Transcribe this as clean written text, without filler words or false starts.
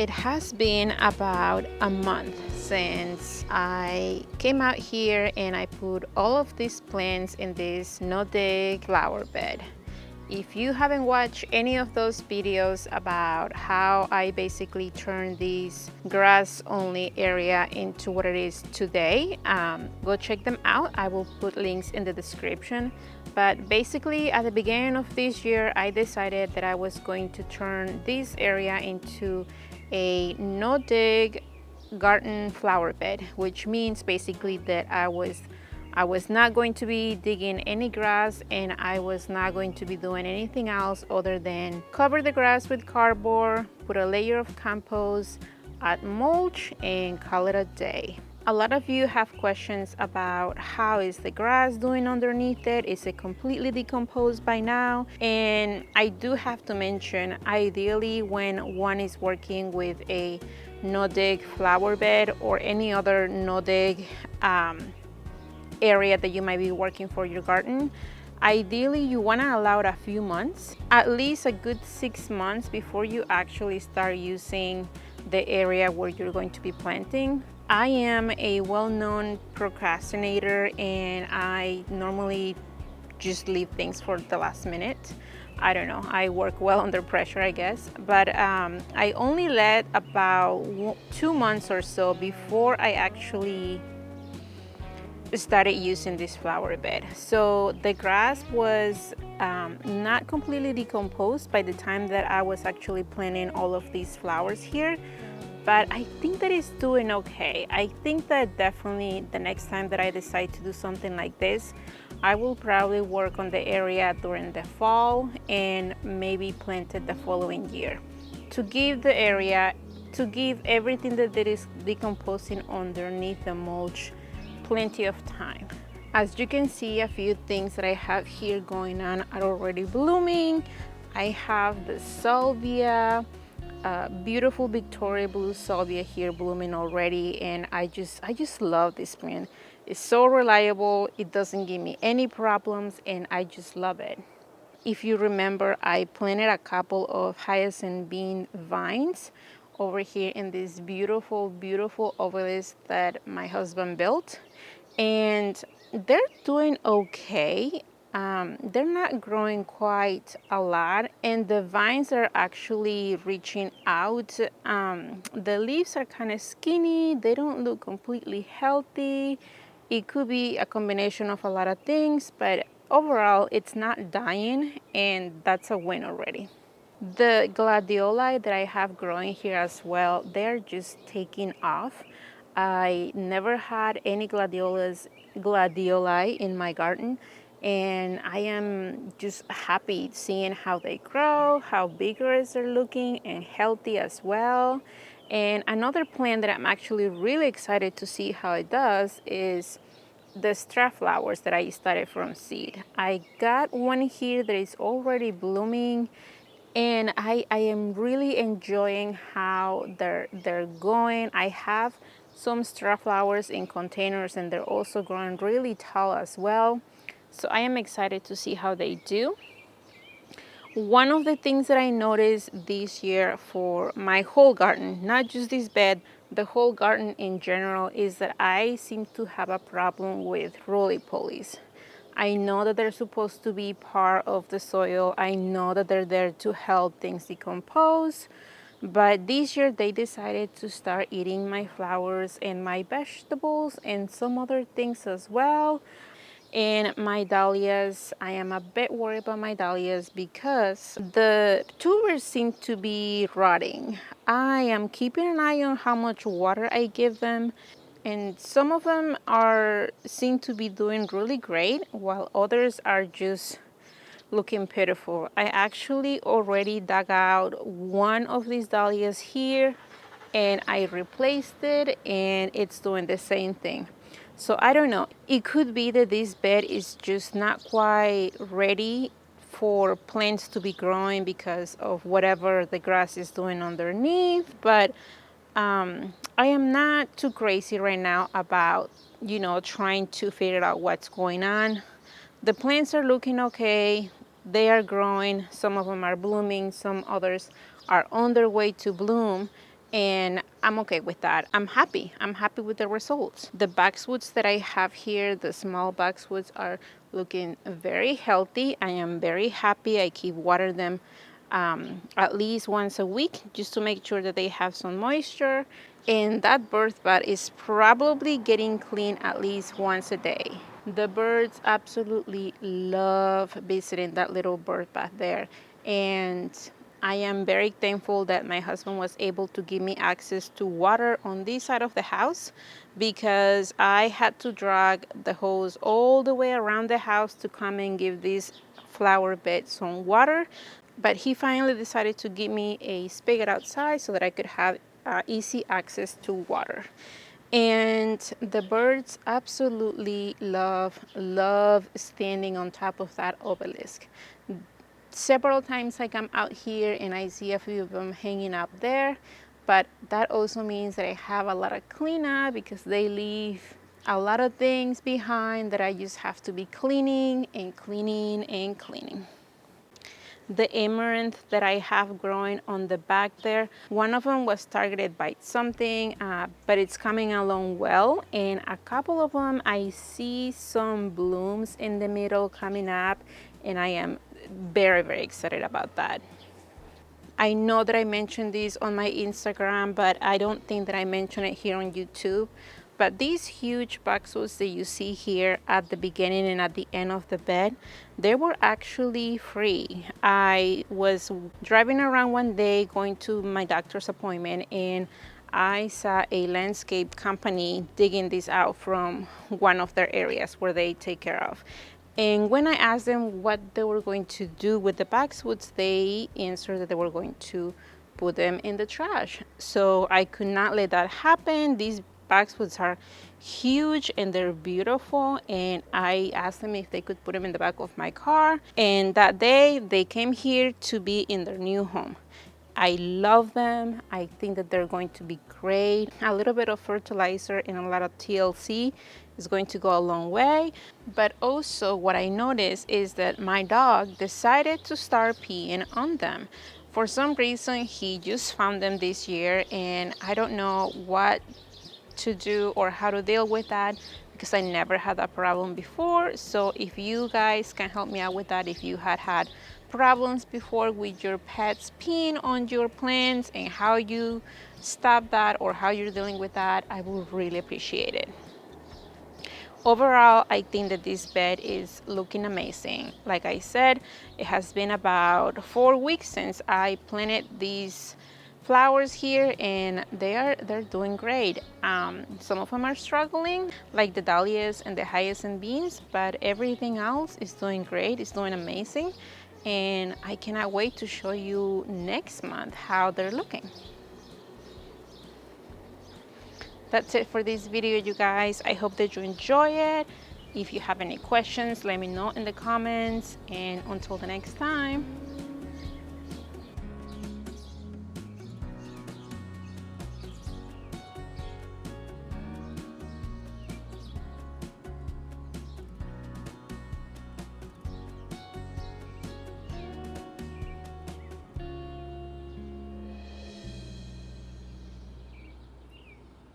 It has been about a month since I came out here and I put all of these plants in this no-dig flower bed. If you haven't watched any of those videos about how I basically turned this grass only area into what it is today, go check them out. I will put links in the description. But basically at the beginning of this year, I decided that I was going to turn this area into a no-dig garden flower bed, which means basically that I was not going to be digging any grass, and I was not going to be doing anything else other than cover the grass with cardboard, put a layer of compost, add mulch, and call it a day. A lot of you have questions about how is the grass doing underneath it. Is it completely decomposed by now? And I do have to mention, ideally when one is working with a no-dig flower bed or any other no-dig area that you might be working for your garden, ideally you want to allow it a few months, at least a good 6 months before you actually start using the area where you're going to be planting. I am a well-known procrastinator and I normally just leave things for the last minute. I don't know, I work well under pressure, I guess. But I only let about 2 months or so before I actually started using this flower bed. So the grass was not completely decomposed by the time that I was actually planting all of these flowers here, but I think that it's doing okay. I think that definitely the next time that I decide to do something like this, I will probably work on the area during the fall and maybe plant it the following year to give the area, to give everything that is decomposing underneath the mulch plenty of time. As you can see, a few things that I have here going on are already blooming. I have the salvia, beautiful Victoria blue salvia here blooming already, and I just love this plant. It's so reliable, it doesn't give me any problems, and I just love it. If you remember, I planted a couple of hyacinth bean vines over here in this beautiful obelisk that my husband built, and they're doing okay. They're not growing quite a lot, and the vines are actually reaching out. The leaves are kind of skinny, they don't look completely healthy. It could be a combination of a lot of things, but overall it's not dying, and that's a win already. The gladioli that I have growing here as well, they're just taking off. I never had any gladioli in my garden, and I am just happy seeing how they grow, how vigorous they're looking and healthy as well. And another plant that I'm actually really excited to see how it does is the straw flowers that I started from seed. I got one here that is already blooming, and I am really enjoying how they're going. I have some straw flowers in containers, and they're also growing really tall as well. So I am excited to see how they do. One of the things that I noticed this year for my whole garden, not just this bed, the whole garden in general, is that I seem to have a problem with roly-polies. I know that they're supposed to be part of the soil. I know that they're there to help things decompose. But this year they decided to start eating my flowers and my vegetables and some other things as well. And my dahlias, I am a bit worried about my dahlias because the tubers seem to be rotting. I am keeping an eye on how much water I give them, and some of them seem to be doing really great, while others are just looking pitiful. I actually already dug out one of these dahlias here, and I replaced it, and it's doing the same thing. So I don't know, it could be that this bed is just not quite ready for plants to be growing because of whatever the grass is doing underneath. But I am not too crazy right now about, trying to figure out what's going on. The plants are looking okay. They are growing. Some of them are blooming. Some others are on their way to bloom. and I'm okay with that. I'm happy with the results. The boxwoods that I have here, the small boxwoods, are looking very healthy. I am very happy. I keep watering them at least once a week just to make sure that they have some moisture, and that birth bath is probably getting clean at least once a day. The birds absolutely love visiting that little bird bath there, and I am very thankful that my husband was able to give me access to water on this side of the house, because I had to drag the hose all the way around the house to come and give these flower beds some water. But he finally decided to give me a spigot outside so that I could have easy access to water. And the birds absolutely love standing on top of that obelisk. Several times I come out here and I see a few of them hanging up there, but that also means that I have a lot of cleanup, because they leave a lot of things behind that I just have to be cleaning and cleaning and cleaning. The amaranth that I have growing on the back there, one of them was targeted by something, but it's coming along well. And a couple of them, I see some blooms in the middle coming up, and I am very excited about that. I know that I mentioned this on my Instagram, but I don't think that I mentioned it here on YouTube. But these huge boxwoods that you see here at the beginning and at the end of the bed, they were actually free. I was driving around one day going to my doctor's appointment, and I saw a landscape company digging this out from one of their areas where they take care of. And when I asked them what they were going to do with the boxwoods, they answered that they were going to put them in the trash. So I could not let that happen. These boxwoods are huge and they're beautiful, and I asked them if they could put them in the back of my car. And that day they came here to be in their new home. I love them. I think that they're going to be great. A little bit of fertilizer and a lot of TLC is going to go a long way. But also what I noticed is that my dog decided to start peeing on them. For some reason, he just found them this year, and I don't know what to do or how to deal with that, because I never had that problem before. So if you guys can help me out with that, if you had problems before with your pets peeing on your plants and how you stop that or how you're dealing with that, I will really appreciate it. Overall, I think that this bed is looking amazing. Like I said, it has been about 4 weeks since I planted these flowers here, and they're doing great. Some of them are struggling, like the dahlias and the hyacinth beans, but everything else is doing great. It's doing amazing, and I cannot wait to show you next month how they're looking. That's it for this video, you guys. I hope that you enjoy it. If you have any questions, let me know in the comments, and until the next time.